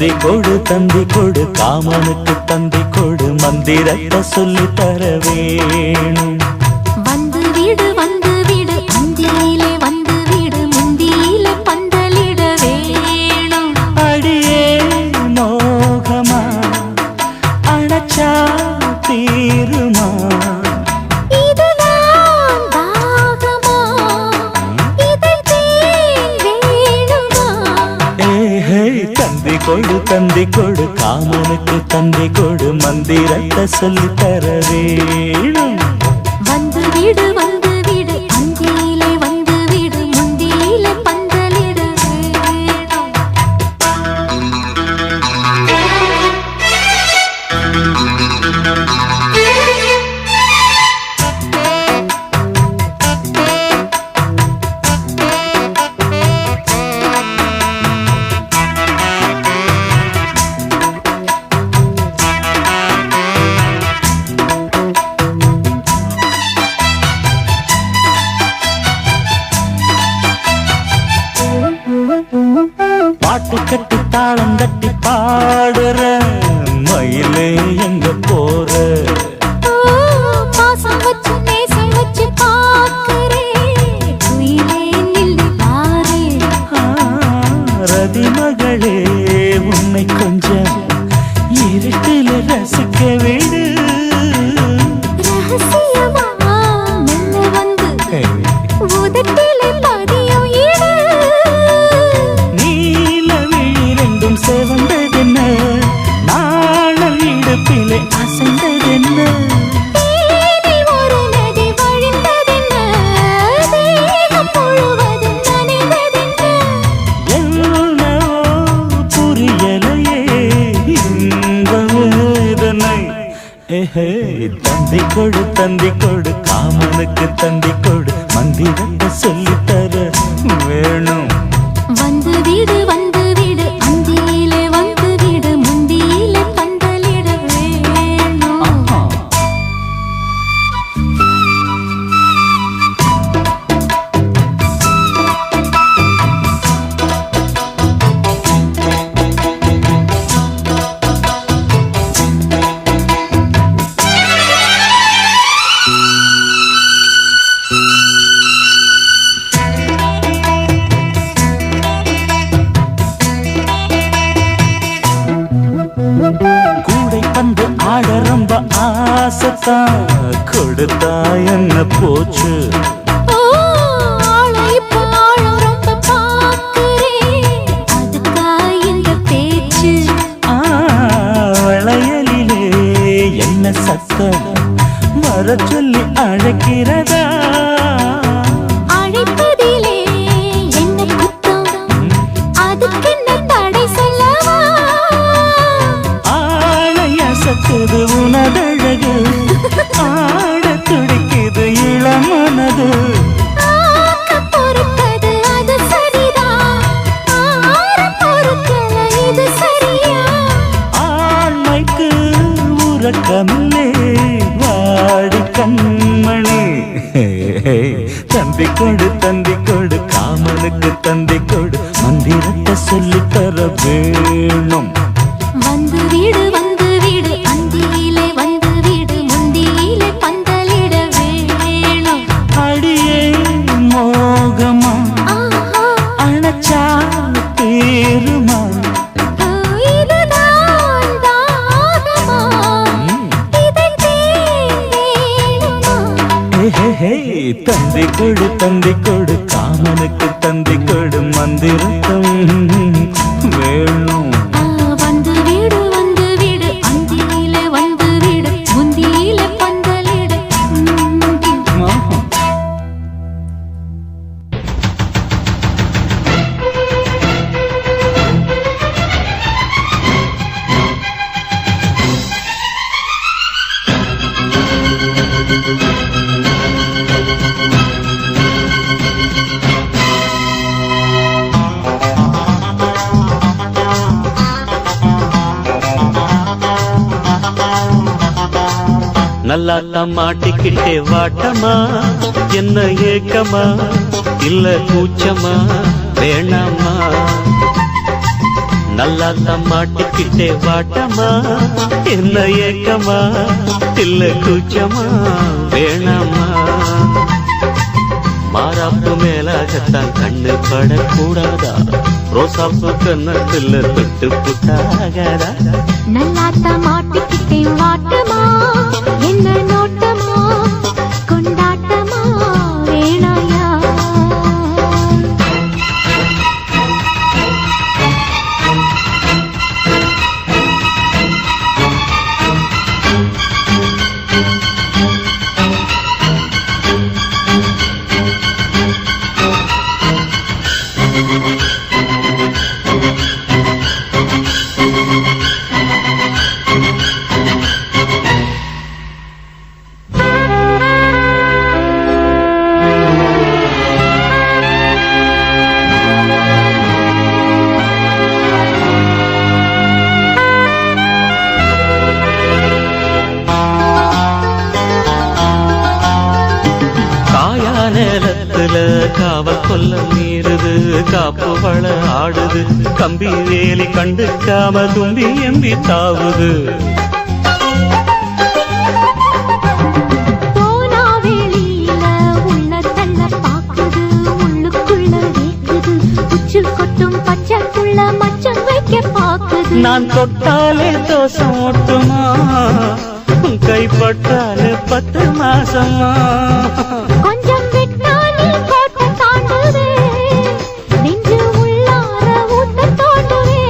தந்தி கொடு காமனுக்கு தந்தி கொடு மந்திரத்தை சொல்லி தர வேணும். வந்து வீடு அந்தியிலே வந்து வீடு முந்தியில பந்தலிட வேணும். அடியே மோகமா அணைச்சா தீருமா இதுதான் தாகமா இதை வேணுமா. தந்தி கொடு காமனுக்கு தந்தி கொடு மந்திரத்தை சொல்லி தர வேணும். வந்து வீடு அந்தியிலே வந்து வீடு முந்தியில பந்தலிட வேணும். பாட்டு கட்டி தாளம் தட்டி பாடுற மயிலே எங்க போற பாசம் வச்சு நேசம் வச்சு பார்க்கிறேன் குயிலே நில்லு பாரு. ரதி மகளே உன்னை கொஞ்சம் இருட்டில ரசிக்க விடு. ரகசியமா மெல்ல வந்து உதட்டிலே பதியம் இடு. நீல விழி ரெண்டும் செவந்ததென்ன நாணல் இடுப்பிலே அசைந்ததென்ன தேனில் ஒரு நதி வழிந்ததென்ன தேகம் முழுவதும் நனைந்ததென்ன. என்னவோ புரியலையே இந்த வேதனை. தந்தி கொடு காமனுக்கு தந்தி கொடு மந்திரத்தை சொல்லி தர வேணும். வந்து வீடு அந்தியிலே வந்து வீடு முந்தியிலே பந்தலிட வேணும். கூடை பந்து ஆட ரொம்ப ஆசைத்தான் கொடுத்தா என்ன போச்சு. ஆளை இப்ப ஆழம் ரொம்ப பார்க்கிறேன் அதுக்கா இந்த பேச்சு. வளையலிலே என்ன சத்தம் வர சொல்லி அழைக்கிறதா. அழைப்பதிலே என்ன குத்தம் அதுக்கென்ன தடை சொல்லவா. ஆணையசத்துது உனதழகு ஆட துடிக்குது இளமனது. பொறுத்தது அது சரிதான் ஆரம் பொறுக்கல இது சரியா. ஆண்மைக்கு உறக்கமில்லே வாடி கண்மணி. தந்தி கொடு காமனுக்கு தந்தி கொடு மந்திரத்தை சொல்லி தர வேணும். வந்து வீடு அந்தியிலே வந்து வீடு முந்தியிலே பந்தலிட வேணும். அடியே மோகமா அணைச்சா தீருமா இதுதான் தாகமா இதை வேணுமா. தந்தி கொடு காமனுக்கு தந்தி கொடு மந்திரத்தம் வேணும். வந்து வீடு அந்தியிலே வந்து வீடு முந்தியிலே பந்தலிட. நல்லாட்டம் மாட்டிக்கிட்டே வாட்டமா என்ன ஏக்கமா இல்ல கூச்சமா வேணாமா நல்லா தம்மாட்டிக்கிட்டே வாட்டமா என்ன ஏக்கமா இல்ல கூச்சமா வேணாமா மாறாப்பு மேலாகத்தான் கண்ணு படக்கூடாதா ரோசாப்பு கண்ணத்துல தொட்டு புட்டாகாதா நல்லாத்த மாட்டிக்கிட்டே வாட்டமா என்ன நோட்டமா கொண்டாட்டமா வேணாயா நேரத்துல காவல் கொல்ல மீறுது காப்பு வள ஆடுது கம்பி வேலி கண்டுக்காம தும்பி எம்பி தாவுது போனா வெளியில உள்ள தள்ள பாக்குது உள்ளுக்குள்ள வேக்குது உச்சு கொட்டும் பச்சைக்குள்ள மச்சம் வைக்க பாக்குது நான் தொட்டாலே தோசம் ஓட்டுமா கைப்பட்டாலே 10 மாசமா கொஞ்சம் விட்டானி கோட்டை தாண்டுவே நெஞ்சு உள்ளார ஊட்ட தோண்டுவே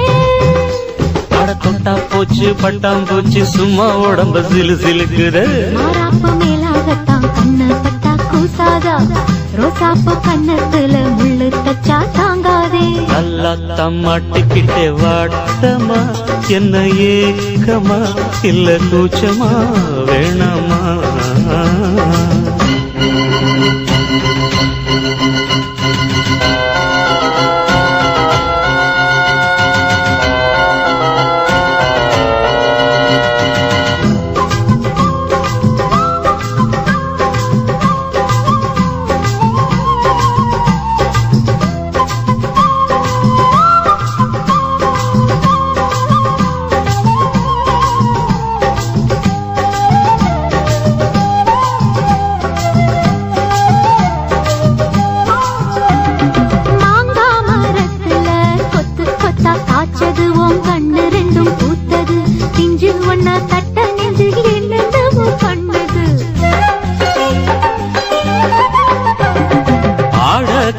அட தொட்டா போச்சு பட்டாம் போச்சு சும்மா உடம்பு சிலு சிலுக்குது மாறாப்பு மேலாகத்தான் கண்ணு பட்டா கூசாதா ரோசாப்பு கண்ணத்துல முள்ளு தச்சா தாங்காதே நல்லா தம்மாட்டிக்கிட்டே வாட்டமா என்ன ஏக்கமா இல்ல கூச்சமா வேணாமா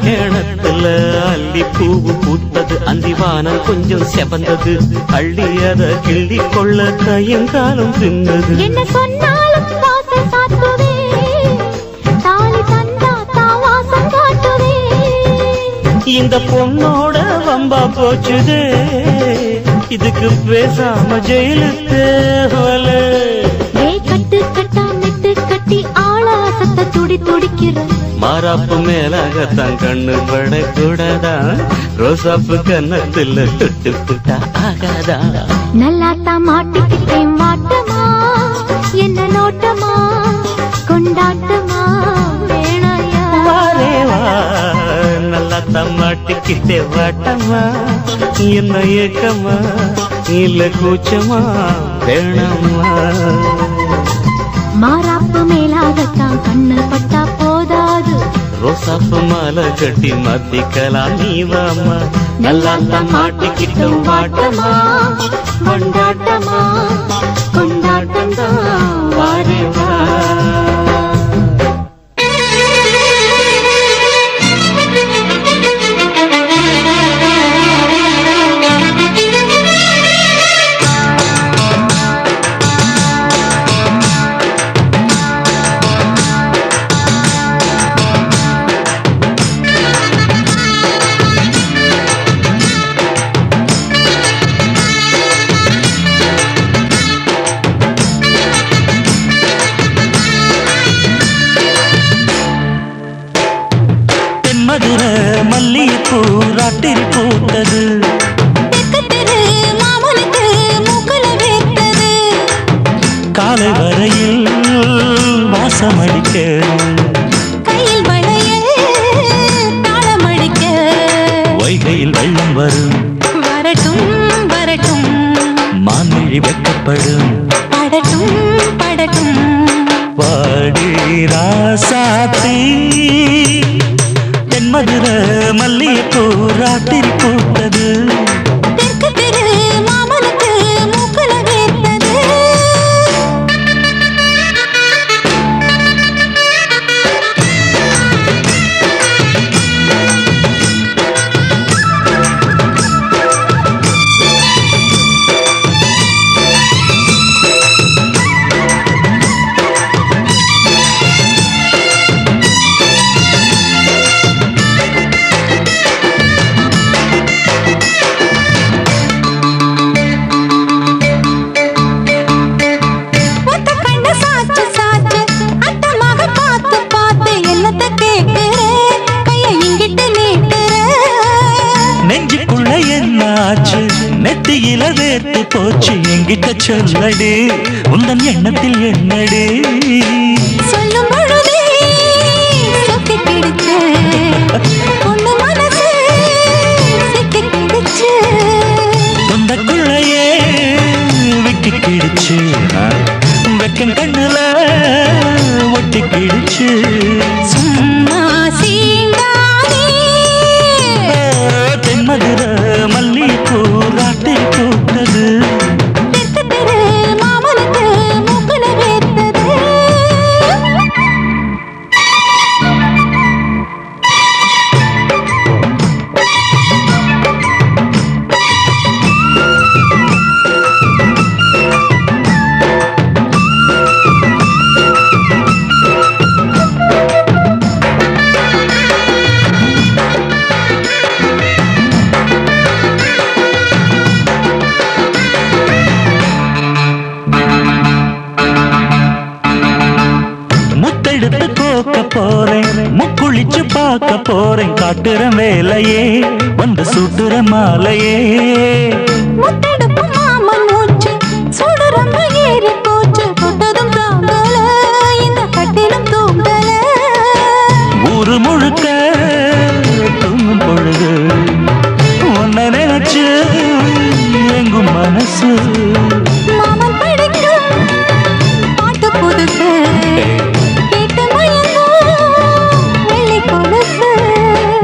கிணத்துல அள்ளி பூவு பூத்தது அந்திவானம் கொஞ்சம் செவந்தது அள்ளி அத கிள்ளி கொள்ள கையங்காலம் தின்னது என்ன சொன்னாலும் வாசல் சாத்துவே தாலி தந்தா தாவாசம் காட்டுவே இந்த பொண்ணோட வம்பா போச்சுதே இதுக்கு பேசாம ஜெயிலுக்கு கட்டு கட்டா மெட்டு கட்டி ஆளாசத்தை துடி துடிக்கிற மாறாப்பு மேலாகத்தான் கண்ணு படக்கூடாதா ரோசாப்பு கண்ணத்துல தொட்டு புட்டா ஆகாதா நல்லாத்தான் மாட்டிக்கிட்டேன் வாட்டமா என்ன நோட்டமா கொண்டாட்டமா வேணாயா வாரேவா நல்லாத்தான் மாட்டிக்கிட்டே வாட்டமா என்ன ஏக்கமா இல்ல கூச்சமா வேணாமா மாறாப்பு மேலாகத்தான் கண்ணு பட்டா போதாது ரோசாப்பு மாலை கட்டி மத்திக்கலாம் நீவாமா நல்லாத்தான் மாட்டிக்கிட்டோம் வாட்டமா கொண்டாட்டமா கொண்டாட்டம் தான் வாரேவா மதுர மல்லிகைப்பூ ராட்டிரி பூத்தது காலை வரையில் வாசமடிக்க கையில் வளையல் தாளமடிக்க வைகையில் வெள்ளம் வரும் வரட்டும் மான்விழி வெட்கப்படும். படட்டும் படட்டும் வாடி ராசாத்தி தென்மதுர மல்லிகைப்பூ ராத்திரி பூத்தது. தெற்கு தெரு மாமனுக்கு மூக்குல வேர்த்தது. ஒத்த கண்ணு சாச்சு சாச்சு அட்டமாக பார்த்து பார்த்து என்னத்த கேட்கிற கைய இங்கிட்டு நீட்டுற. நெஞ்சுக்குள்ள என்னாச்சு நெத்தியில வேர்த்து போச்சு எங்கிட்ட சொல்லடி உந்தன் எண்ணத்தில் என்னடி. சொல்லும் பொழுதே சொக்கி கிடுச்சு பொண்ணு மனசு சிக்கி கிடுச்சு. தொந்தக்குள்ளையே விட்டு கிடுச்சு வெக்கம் கண்ணுல ஒட்டி கிடுச்சு. சும்மா சீண்டாதே தென்மதுர மல்லிகைப்பூ ராத்திரி பூத்தது. தெற்கு தெரு மாமனுக்கு மூக்குல வேர்த்தது. முத்தெடுத்து கோக்க போறேன் முக்குளிச்சு பார்க்க போறேன் காட்டுற வேலையே வந்து சுட்டுற மாலையே. முத்தெடுப்பு மாமன் மூச்சு சுடு ரொம்ப ஏறி போச்சு. தொட்டதும் தாங்கல இந்த கட்டிலும் தூங்கல. ஊரு முழுக்க தூங்கும் பொழுது உன்னை நினைச்சு எங்கும் மனசு. மாமன் படிக்கும் பாட்டு புதுசு கேட்டு மயங்கும் வெள்ளி கொலுசு.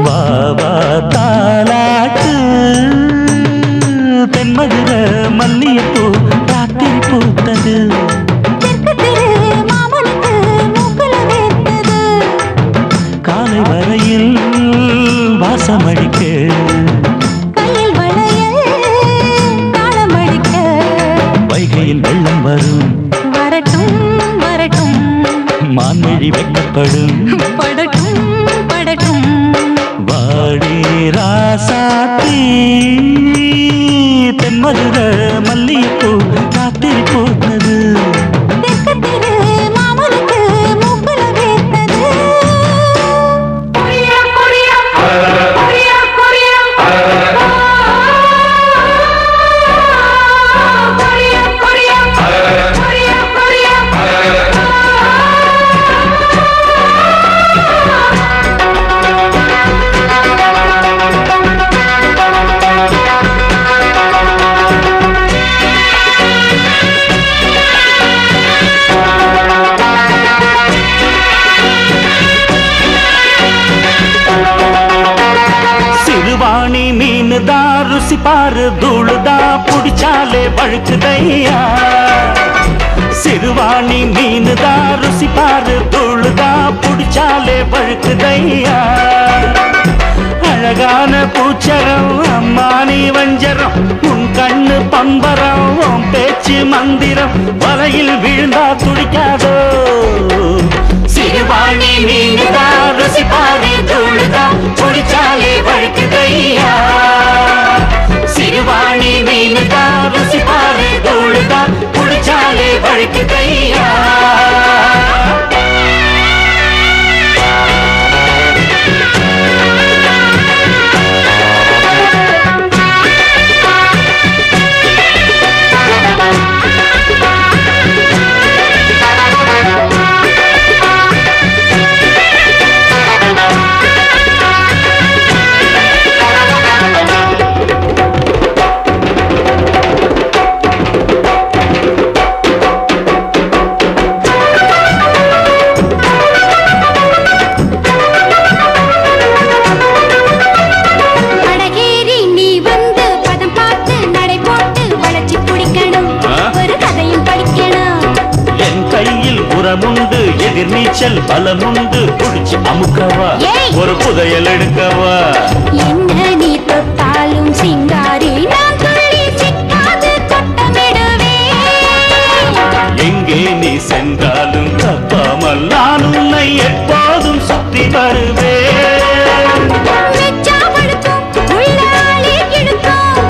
வாவா தாலாட்டு தென்மதுர மல்லிகைப்பூ ராத்திரி பூத்தது. தெற்கு தெரு மாமனுக்கு மூக்குல வேர்த்தது. காலை வரையில் வாசமடிக்க கையில் வளையல் தாளம் அடிக்க. வைகையில் வெள்ளம் வரும் வரட்டும் வரட்டும் மான்விழி வெட்கப்படும். படட்டும் படட்டும் வாடி ராசாத்தி தென்மதுர மல்லிகைப்பூ ராத்திரி பூத்தது. தெற்கு தெரு மாமனுக்கு மூக்குல வேர்த்தது. சிறுவாணி மீனுதா ருசி பாரு தூளுதா புடிச்சாலே வழுக்குதையா. சிறுவாணி மீனுதா ருசி பாரு தூளுதா புடிச்சாலே வழுக்குதையா. அழகான பூச்சரம் அம்மானி வஞ்சரம் உன் கண்ணு பம்பரம் உன் பேச்சு மந்திரம் வலையில் விழுந்தா துடிக்காதோ. சிறுவாணி மீனுதா ருசி பாரு தூளுதா புடிச்சாலே வழுக்குதையா. சிறுவாணி மீனுதா ருசி பாரு தூளுதா புடிச்சாலே வழுக்குதையா. நீர்நீச்சல் பலமுண்டு புடிச்சு அமுக்கவா ஏய். ஒரு புதையல் எடுக்கவா என்ன நீ தொட்டாலும் சிங்காரி நான் துள்ளி சிக்காது கொட்டமிடுவேன் எங்கே நீ சென்றாலும் தப்பாமல் நான் உன்னை எப்போதும் சுத்தி வருவேன் வெச்சா படுக்கும் உள்ளாலே இழுக்கும்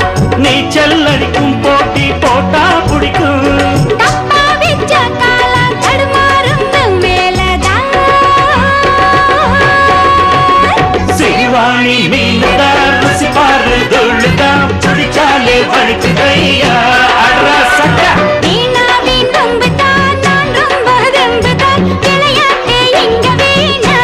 நீச்சல் அடிக்கும் போட்டி போட்டா பிடிக்கும் தப்பா வெச்ச காலம் தடுமாறும் மேலதான் சிறுவாணி மீன்தான் ருசி பாரு தொழுதான் பிடிச்சாலே வலிக்குதையா அட்ரா சக்கா வீணாவின் வம்புதான் நான் ரொம்ப வெம்புதான் விளையாட்டு எங்க வீணா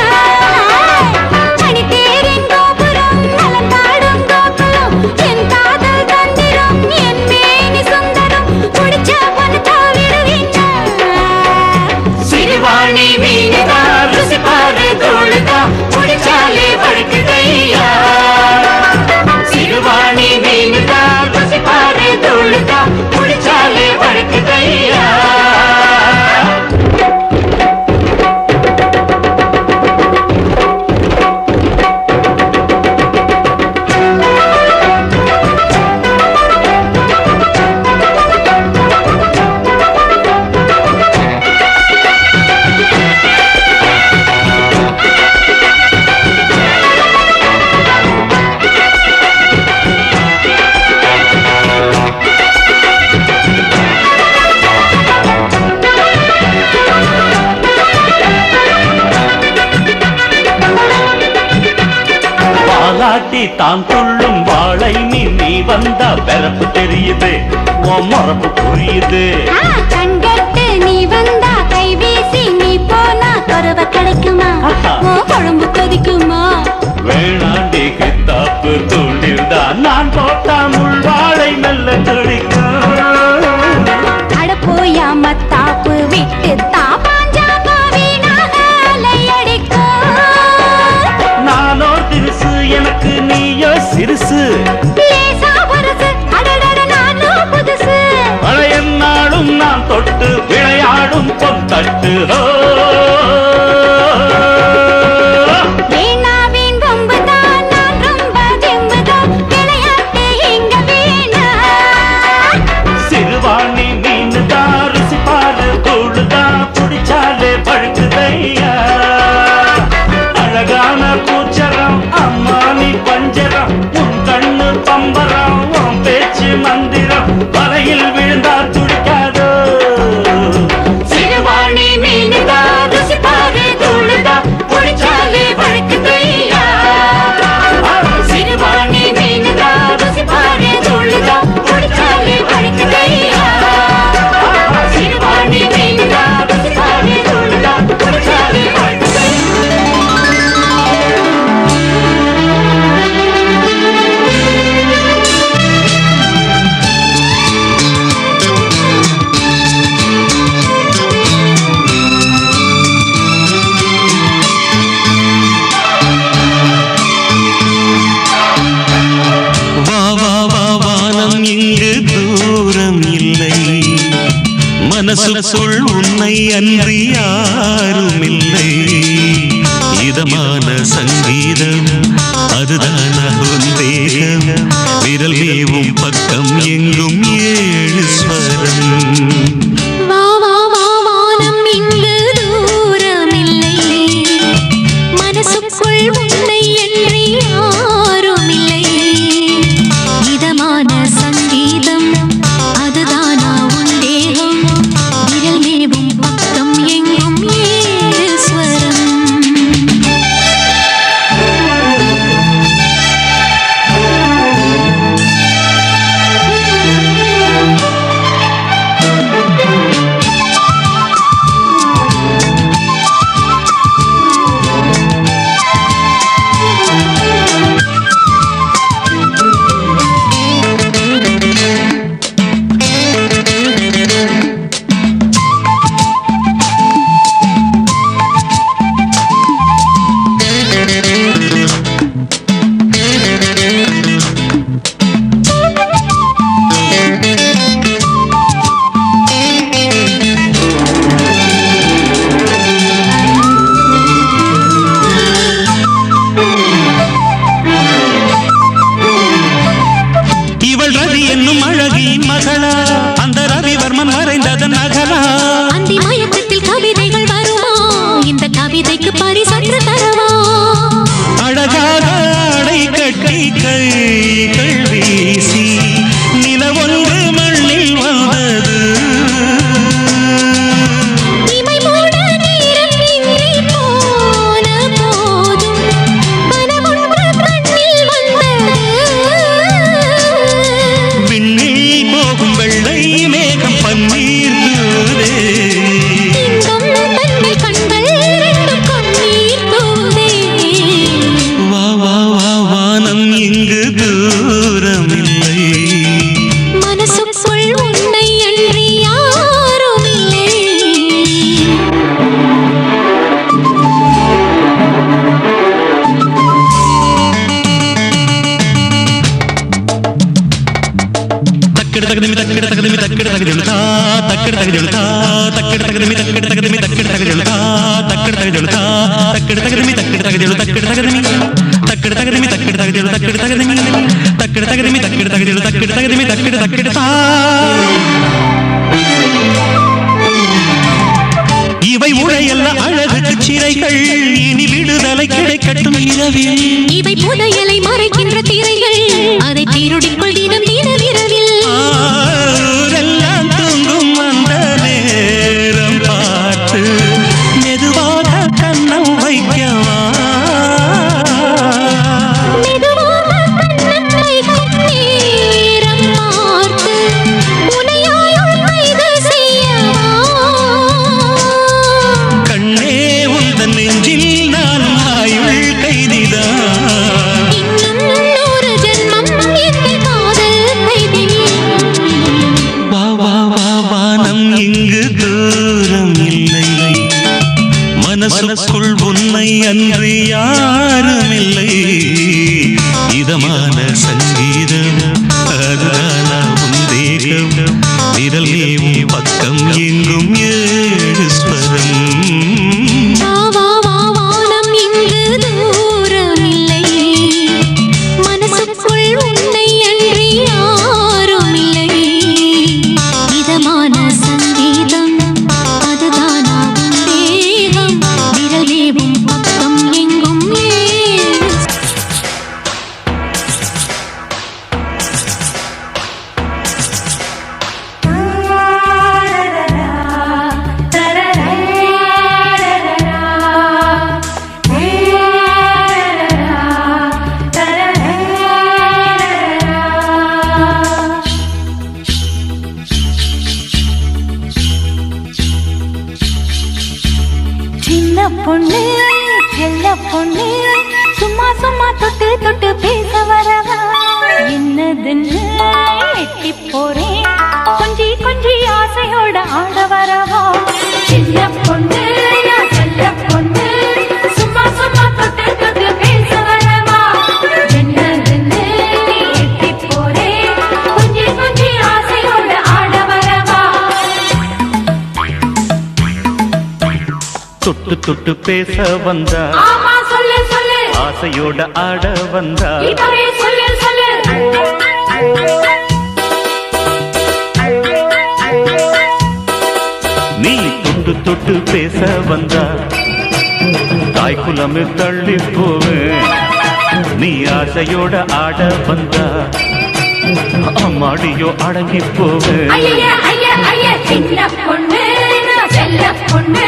மணித்தேரின் கோபுரம் நலந்தாடும் கோகுலம் என் காதல் தந்திரம் என் மேனி சுந்தரம் குடிச்ச பொண்ணு தாவிடுவீங்க சிறுவாணி மீன்தான் ருசி பாரு தொழுதான் பிடிச்சாலே வலிக்குதையா சிறுவாணி மீன்தான் ருசி பாரு தொழுதான் பிடிச்சாலே வலிக்குதையா பாலாட்டி தான் துள்ளும் வாழை நீ வந்தா பிறப்பு தெரியுது உன் மரப்பு புரியுது கண்கட்டு நீ வந்தா கை வீசி நீ போனா கருவ கிடைக்குமா உன் குழம்பு கொதிக்குமா வேணாண்டி கித்தாப்பு துள்ளில்தான் நான் போட்டா முள் வாழை மெல்ல துடிக்கும் அட போயா மத்தாப்பு விட்டு தாப்பாஞ்சா வீணாக அலையடிக்கும் நானோ திருசு எனக்கு நீயோ சிறுசு லேசா பரசு அடடட நானும் புதுசு பழைய நாளும் நான் தொட்டு விளையாடும் பொந்தட்டு வீணாவின் வம்புதான் நான் ரொம்ப தெம்புதான் விளையாட்டு எங்க வீணா சிறுவாணி மீனுதான் ருசி பாரு தூளுதான் பிடிச்சாலே பழுக்குதையா அழகான பூச்சரம் அம்மா நீ பஞ்சரம் உன் கண்ணு பம்பரம் உன் பேச்சு மந்திரம் வலையில் விழுந்தா துடிக்காதோ சிறுவாணி மீனுதான் ருசி பாரு தூளுதான் பிடிச்சாலே பழுக்குதையா சிறுவாணி மீனுதான் ருசி பாரு தூளுதான் பிடிச்சாலே பழுக்குதையா சிறுவாணி மீனுதான் ருசி பாரு தூளுதான் பிடிச்சாலே வா வா வா வானம் இங்கு தூரம் இல்லை மனசுக்குள் உன்னை அன்றி யாரும் இல்லை இதமான சங்கீதம் அதுதான் உன் தேகம் விரல் மேவும் பக்கம் எங்கும் ஏழு ஸ்வரம் வா வா வா வானம் இங்கு தூரமில்லை மனசுக்குள் உன்னை என்று யாரும் இல்லை இதமான சங்கீதம் அதுதானா உன் தேகம் விரல் மேவும் பக்கம் எங்கும் ஏழு ஸ்வரம் இவள் ரதி என்னும் அழகியின் மகளா அந்த ரவிவர்மன் வரைந்ததன் நகலா அந்தி மயக்கத்தில் கவிதைகள் வருமா இந்த கவிதைக்கு பரிசற்று தருமா அழகாக அடை கட்டி கைகள் வீசி நிலவொன்று மண்ணில் வந்தது இமை மூட நேரம் இன்றி போன போதும் கனவொன்று கண்ணில் வந்தது விண்ணில் போகும் வெள்ளை மேகம் பன்னீர் தூதே இன்பம் தன்னை கண்கள் ரெண்டும் கண்ணீர் தூதே வா வா வா வானம் இங்கு தூரமில்லை மனசுக்குள் உன்னை அன்றி யாரும் இல்லை தக்கட தகதமி தக்கட தகதமி தக்கட தகதெழுதா தக்கட தகதெழுதா தக்கட தகதமி தக்கட தகதமி தக்கட தகதெழுதா தக்கட தகதெழுதா தக்கட தகதமி தக்கட தகதெழு தக்கட தகதமி தக்கட தகதமி தக்கட தகதெழு தக்கட தகதமி தக்கட தகதமி தக்கட தகதெழு தக்கட தகதமி தக்கட தக்கடதா இவை உடையல்ல அழகுக்கு சிறைகள் இனி விடுதலை கிடைக்கட்டும் இரவில் இவை புதையலை மறைக்கின்ற திரைகள் அதை திருடிக்கொள் தினம் தினவிரவில் ஊரெல்லாம் தூங்கும் அந்த நேரம் பார்த்து மெதுவாக கண்ணம் வைக்கவா மெதுவாக கண்ணம் வைக்கும் நேரம் பார்த்து உனையாயும் கைது செய்யவா கண்ணே உந்தன் நெஞ்சில் நானும் ஆயுள் கைதிதான் இன்னும் 100 ஜென்மம் என் காதல் கைதி வா வா வா வானம் இங்கு தூரம் இல்லை மனசுக்குள் உன்னை அன்றி யாரும் இல்லை இதமான சங்கீதம் அதுதானா உன் தேகம் விரல் மேவும் பக்கம் எங்கும் ஏழு ஸ்வரம் வா வா வா வானம் இங்கு தூரம் இல்லை மனசுக்குள் உன்னை அன்றி யாரும் இல்லை இதமான சங்கீதம் அதுதானா உன் தேகம் விரலேவும் பக்கம் எங்கும் ஏழு சின்ன பொண்ணு செல்ல பொண்ணு சும்மா சும்மா தொட்டு தொட்டு பேச வரவா என்னதுன்னு எட்டி போறேன் கொஞ்சி கொஞ்சி ஆசையோட ஆட வரவா சின்ன பொண்ணு நான் செல்ல பொண்ணு சும்மா சும்மா தொட்டு தொட்டு பேச வரவா என்னதுன்னு எட்டி போறேன் கொஞ்சி கொஞ்சி ஆசையோட ஆட வரவா தொட்டு தொட்டு பேச வந்தா ஆமா சொல்லு சொல்லு ஆசையோட ஆட வந்தா இப்பவே சொல்லு சொல்லு நீ தொட்டு தொட்டு பேச வந்தா தாய்க்குலமே தள்ளி போவேன் நீ ஆசையோட ஆட வந்தா அம்மாடியோ அடங்கி போவேன் ஐயா ஐயா ஐயா சின்ன பொண்ணு நான் செல்ல பொண்ணு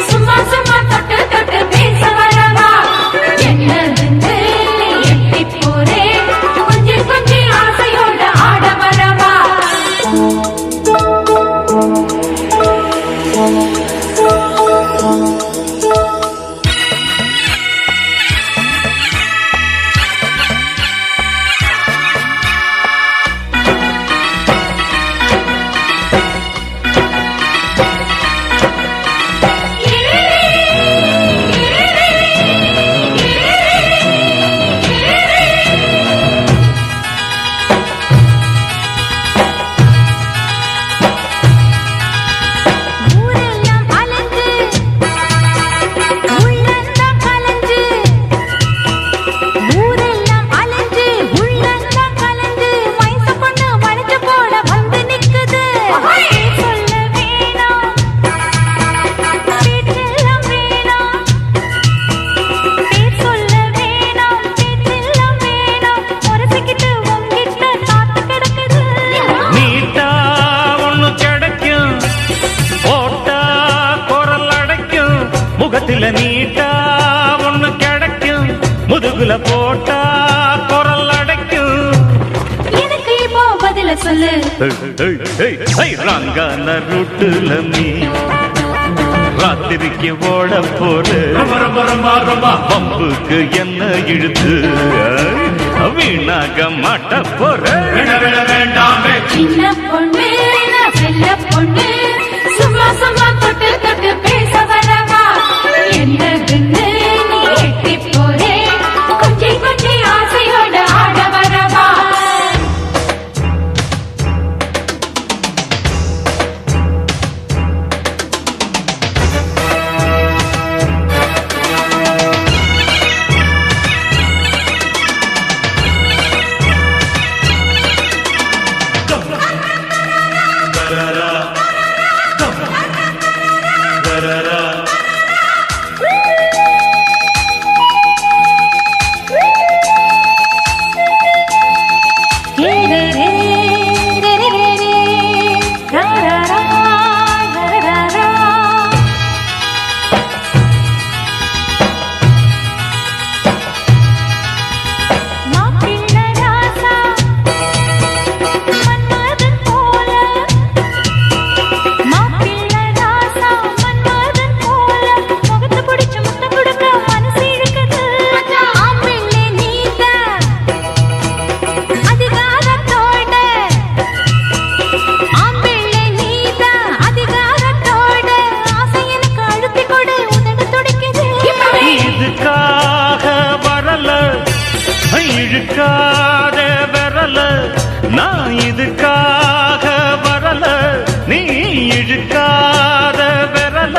சும்மா சும்மா தொட்டு தொட்டு பேச வரவா என்னதுன்னு எட்டி போறேன் கொஞ்சம் கொஞ்சம் ஆசையோட ஆட வரவா சொல்ல சொல்லு ராங்கான ரூட்டுல நீ ராத்திரிக்கு ஓட போற பம்புக்கு என்ன இழுத்து வீணாக மாட்ட போற சின்ன பொண்ணு நான் செல்ல பொண்ணு சும்மா சும்மா தொட்டு தொட்டு பேச வரவா என்னதுன்னு நீ எட்டி போறே கொஞ்சி கொஞ்சி ஆசையோட ஆட வரவா இழுக்காத வரல நான் இதுக்காக வரல நீ இழுக்காத வரல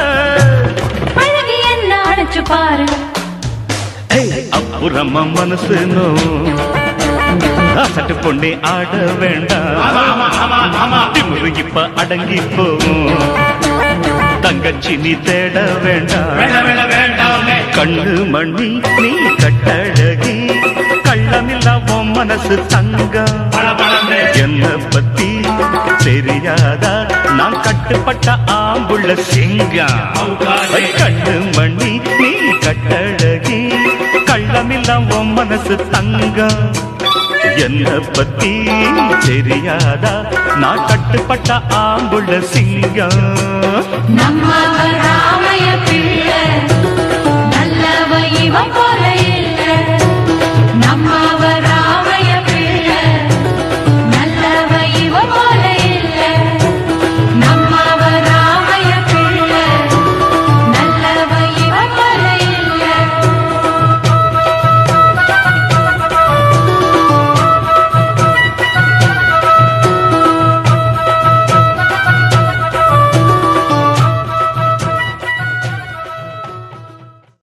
அழகி என்ன அழைச்சு பாரு அப்புறமா மனசு நோ சட்டு பொண்ணே ஆட வேண்டாம் திமுரு இப்ப அடங்கி போகும் தங்கச்சி நீ தேட வேண்டாம் கண்ணு மணி நீ கட்டழகி கள்ளமில்லா உன் மனசு தங்கம் என்ன பத்தி தெரியாதா நான் கட்டுப்பட்ட ஆம்புள்ள சிங்கம் கண்ணு மணி நீ கட்டழகி கள்ளமில்லா உன் மனசு தங்கம் என்ன பத்தி தெரியாதா நான் கட்டுப்பட்ட ஆம்புள்ள சிங்கம் நம்ம